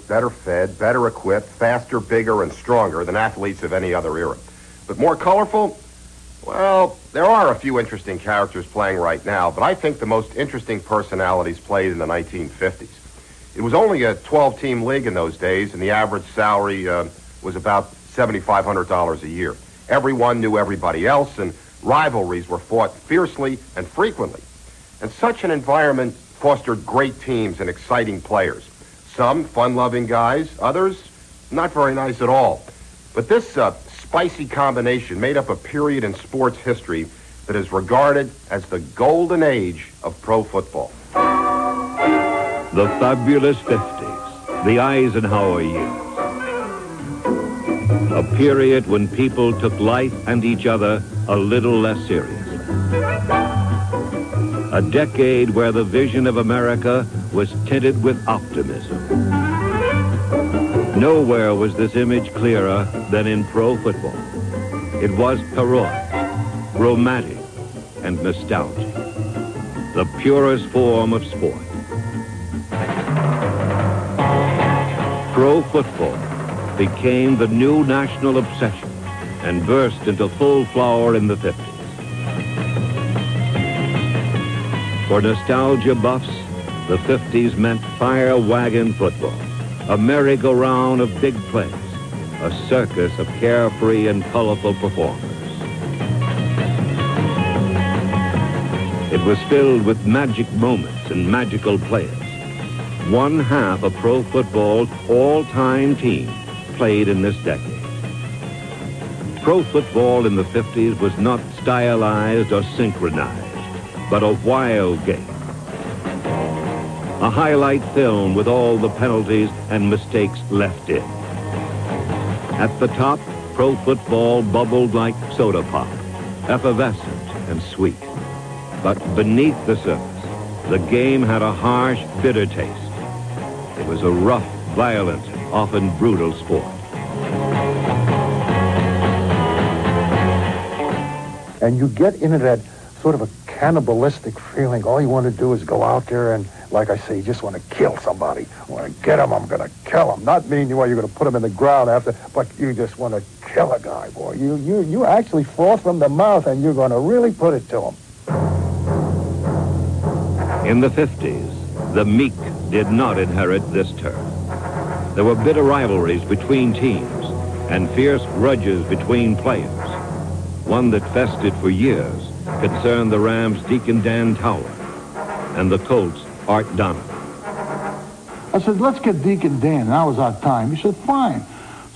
better fed, better equipped, faster, bigger, and stronger than athletes of any other era. But more colorful? Well, there are a few interesting characters playing right now, but I think the most interesting personalities played in the 1950s. It was only a 12-team league in those days, and the average salary was about $7,500 a year. Everyone knew everybody else, and rivalries were fought fiercely and frequently. And such an environment fostered great teams and exciting players. Some fun-loving guys, others not very nice at all. But this spicy combination made up a period in sports history that is regarded as the golden age of pro football. The fabulous 50s, the Eisenhower years. A period when people took life and each other a little less seriously. A decade where the vision of America was tinted with optimism. Nowhere was this image clearer than in pro football. It was heroic, romantic, and nostalgic. The purest form of sport. Pro football became the new national obsession and burst into full flower in the 50s. For nostalgia buffs, the 50s meant fire wagon football, a merry-go-round of big plays, a circus of carefree and colorful performers. It was filled with magic moments and magical players. One half of pro football's all-time team played in this decade. Pro football in the 50s was not stylized or synchronized, but a wild game. A highlight film with all the penalties and mistakes left in. At the top, pro football bubbled like soda pop, effervescent and sweet. But beneath the surface, the game had a harsh, bitter taste. It was a rough, violent, often brutal sport. And you get into that sort of a cannibalistic feeling. All you want to do is go out there and, like I say, you just want to kill somebody. I want to get him, I'm going to kill him. Not meaning you're going to put him in the ground after, but you just want to kill a guy, boy. You actually froth from the mouth, and you're going to really put it to him. In the 50s, the meek did not inherit this turf. There were bitter rivalries between teams and fierce grudges between players. One that festered for years concerned the Rams' Deacon Dan Towler and the Colts' Art Donovan. I said, let's get Deacon Dan. That was our time. He said, fine.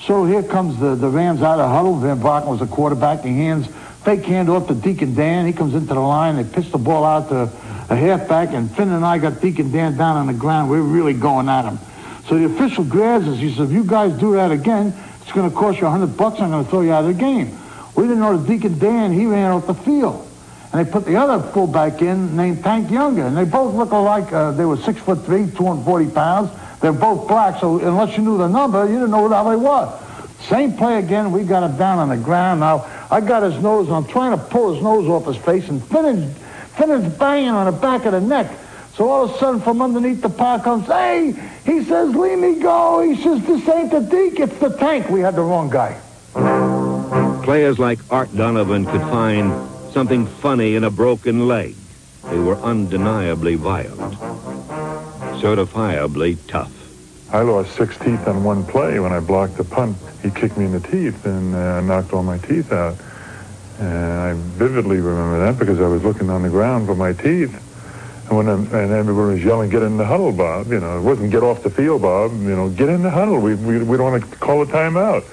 So here comes the Rams out of huddle. Van Barken was the quarterback. He hands fake hand off to Deacon Dan. He comes into the line. They pitch the ball out to a halfback, and Finn and I got Deacon Dan down on the ground. We're really going at him. So the official grabs us. He says, if you guys do that again, it's going to cost you $100. I'm going to throw you out of the game. We didn't know that Deacon Dan, he ran off the field. And they put the other fullback in named Tank Younger. And they both looked alike. They were 6'3", 240 pounds. They're both black, so unless you knew the number, you didn't know how they were. Same play again. We got him down on the ground. Now, I got his nose, and I'm trying to pull his nose off his face, and Finn is banging on the back of the neck. So all of a sudden, from underneath the park comes, hey, he says, leave me go. He says, this ain't the Deke, it's the Tank. We had the wrong guy. Players like Art Donovan could find something funny in a broken leg. They were undeniably violent, certifiably tough. I lost 6 teeth on one play when I blocked the punt. He kicked me in the teeth and knocked all my teeth out. And I vividly remember that because I was looking on the ground for my teeth. And everyone was yelling, get in the huddle, Bob. You know, it wasn't get off the field, Bob. You know, get in the huddle. We don't want to call a timeout.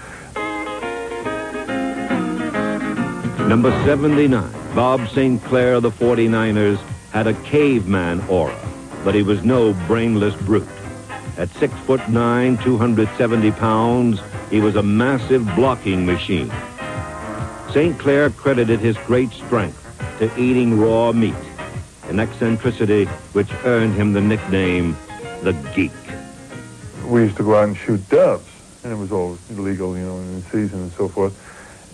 Number 79, Bob St. Clair of the 49ers, had a caveman aura, but he was no brainless brute. At 6'9", 270 pounds, he was a massive blocking machine. St. Clair credited his great strength to eating raw meat, an eccentricity which earned him the nickname, the Geek. We used to go out and shoot doves, and it was all illegal, you know, in season and so forth.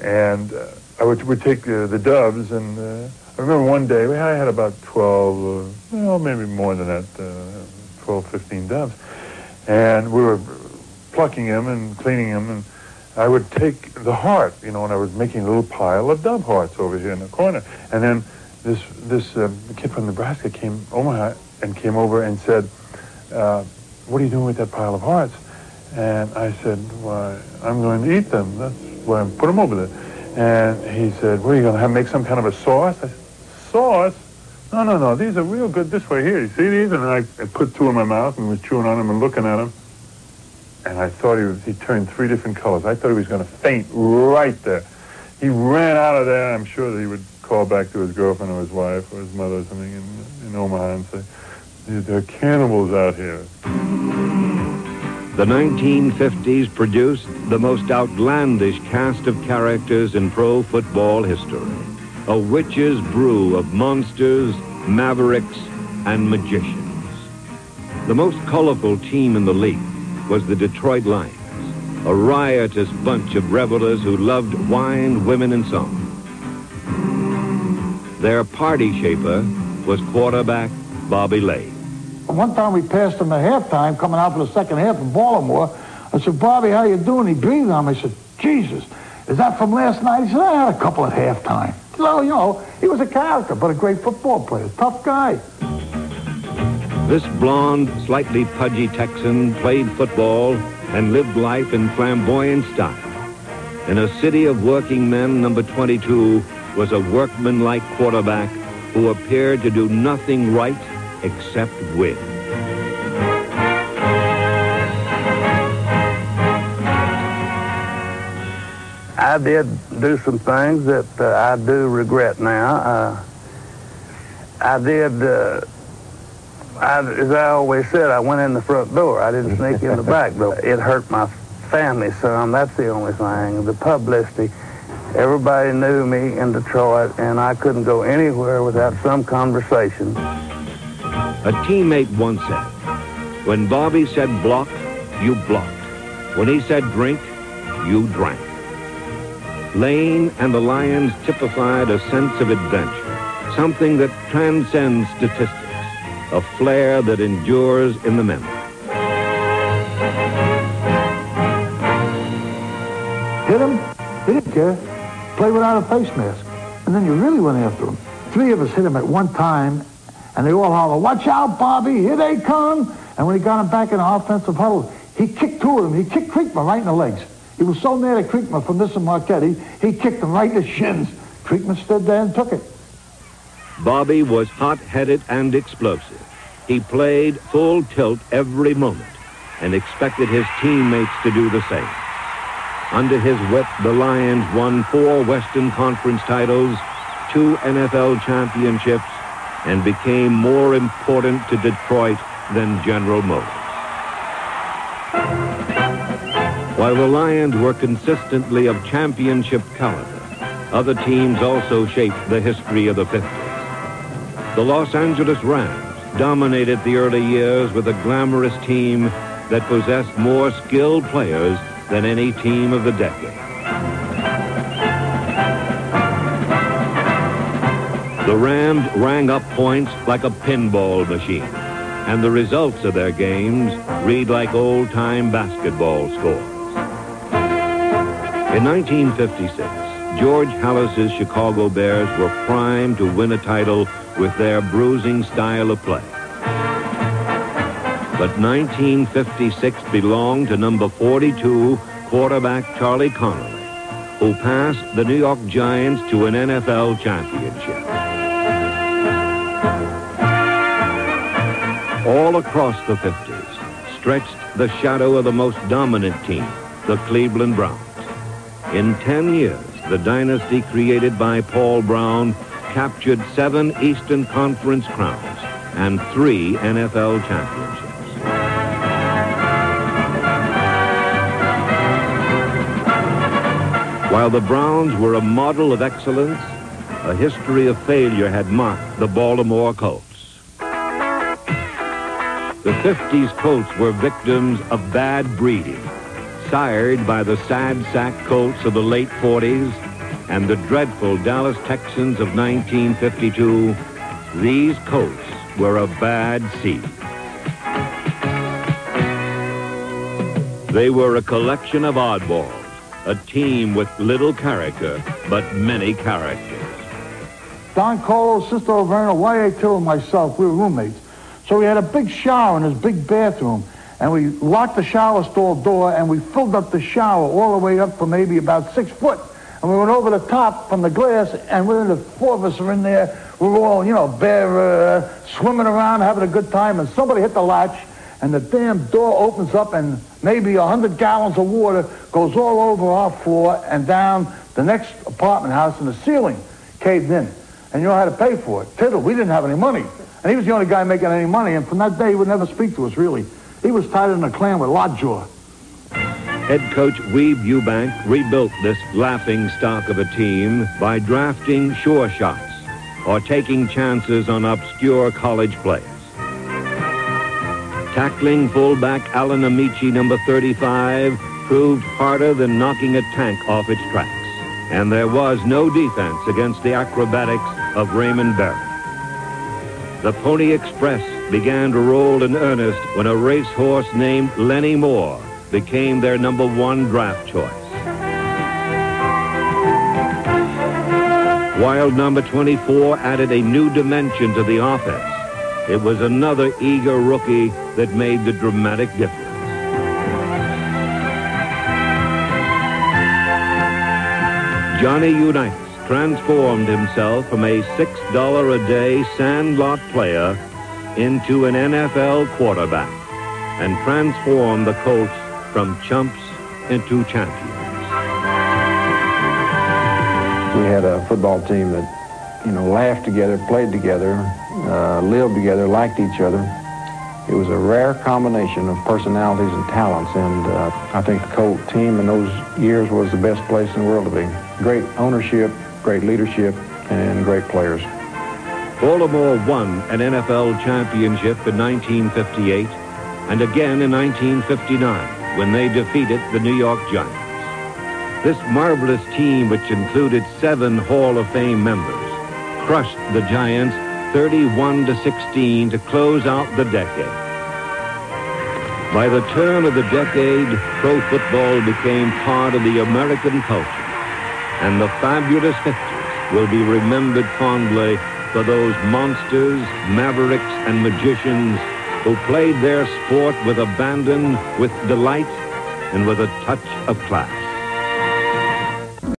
And I would take the doves, and I remember one day, I had about 12, maybe more than that, 12, 15 doves. And we were plucking them and cleaning them, and I would take the heart, and I was making a little pile of dove hearts over here in the corner. And then this kid from Nebraska came over and said, what are you doing with that pile of hearts? And I said, why, I'm going to eat them. That's why I put them over there. And he said, what are you going to make some kind of a sauce? I said, sauce? No, these are real good this way here. You see these? And I put two in my mouth and was chewing on them and looking at them. And I thought he turned 3 different colors. I thought he was going to faint right there. He ran out of there. I'm sure that he would call back to his girlfriend or his wife or his mother or something in Omaha and say, there are cannibals out here. The 1950s produced the most outlandish cast of characters in pro football history. A witch's brew of monsters, mavericks, and magicians. The most colorful team in the league was the Detroit Lions, a riotous bunch of revelers who loved wine, women, and song. Their party shaper was quarterback Bobby Lay. One time we passed him at halftime, coming out for the second half in Baltimore. I said, Bobby, how you doing? He breathed on me. I said, Jesus, is that from last night? He said, I had a couple at halftime. So, he was a character, but a great football player. Tough guy. This blonde, slightly pudgy Texan played football and lived life in flamboyant style. In a city of working men, number 22 was a workmanlike quarterback who appeared to do nothing right except win. I did do some things that I do regret now. As I always said, I went in the front door. I didn't sneak in the back door. It hurt my family some. That's the only thing. The publicity. Everybody knew me in Detroit, and I couldn't go anywhere without some conversation. A teammate once said, when Bobby said block, you blocked. When he said drink, you drank. Lane and the Lions typified a sense of adventure, something that transcends statistics, a flair that endures in the memory. Hit him, he didn't care. Play without a face mask. And then you really went after him. 3 of us hit him at one time, and they all hollered, watch out, Bobby, here they come. And when he got him back in the offensive huddle, he kicked 2 of them. He kicked Creekman right in the legs. He was so mad at Creekman from this and Marquette, he kicked him right in the shins. Creekman stood there and took it. Bobby was hot-headed and explosive. He played full tilt every moment and expected his teammates to do the same. Under his whip, the Lions won 4 Western Conference titles, 2 NFL championships, and became more important to Detroit than General Motors. While the Lions were consistently of championship caliber, other teams also shaped the history of the 50s. The Los Angeles Rams dominated the early years with a glamorous team that possessed more skilled players than any team of the decade. The Rams rang up points like a pinball machine, and the results of their games read like old-time basketball scores. In 1956, George Halas's Chicago Bears were primed to win a title with their bruising style of play. But 1956 belonged to number 42 quarterback Charlie Connolly, who passed the New York Giants to an NFL championship. All across the 50s stretched the shadow of the most dominant team, the Cleveland Browns. In 10 years, the dynasty created by Paul Brown captured 7 Eastern Conference crowns and 3 NFL championships. While the Browns were a model of excellence, a history of failure had marked the Baltimore Colts. The 50s Colts were victims of bad breeding, sired by the sad sack Colts of the late 40s and the dreadful Dallas Texans of 1952. These Colts were a bad seed. They were a collection of oddballs, a team with little character, but many characters. Don Colo, Sister Overna, Y.A. Till, and myself, we were roommates. So we had a big shower in this big bathroom, and we locked the shower stall door, and we filled up the shower all the way up to maybe about 6 foot. And we went over the top from the glass, and the four of us are in there. We were all, bare, swimming around, having a good time, and somebody hit the latch, and the damn door opens up, and maybe 100 gallons of water goes all over our floor and down the next apartment house, and the ceiling caved in. And you know how to pay for it. Tittle, we didn't have any money. And he was the only guy making any money, and from that day, he would never speak to us, really. He was tied in a clan with Lockjaw. Head coach Weeb Eubank rebuilt this laughing stock of a team by drafting sure shots or taking chances on obscure college players. Tackling fullback Alan Amici, number 35, proved harder than knocking a tank off its tracks. And there was no defense against the acrobatics of Raymond Berry. The Pony Express began to roll in earnest when a racehorse named Lenny Moore became their number 1 draft choice. Wild number 24 added a new dimension to the offense. It was another eager rookie that made the dramatic difference. Johnny Unitas transformed himself from a $6 a day sandlot player into an NFL quarterback and transformed the Colts from chumps into champions. We had a football team that, laughed together, played together, lived together, liked each other. It was a rare combination of personalities and talents, and I think the Colt team in those years was the best place in the world to be. Great ownership, great leadership, and great players. Baltimore won an NFL championship in 1958 and again in 1959 when they defeated the New York Giants. This marvelous team, which included 7 Hall of Fame members, crushed the Giants 31-16 to close out the decade. By the turn of the decade, pro football became part of the American culture, and the fabulous 50s will be remembered fondly for those monsters, mavericks, and magicians who played their sport with abandon, with delight, and with a touch of class.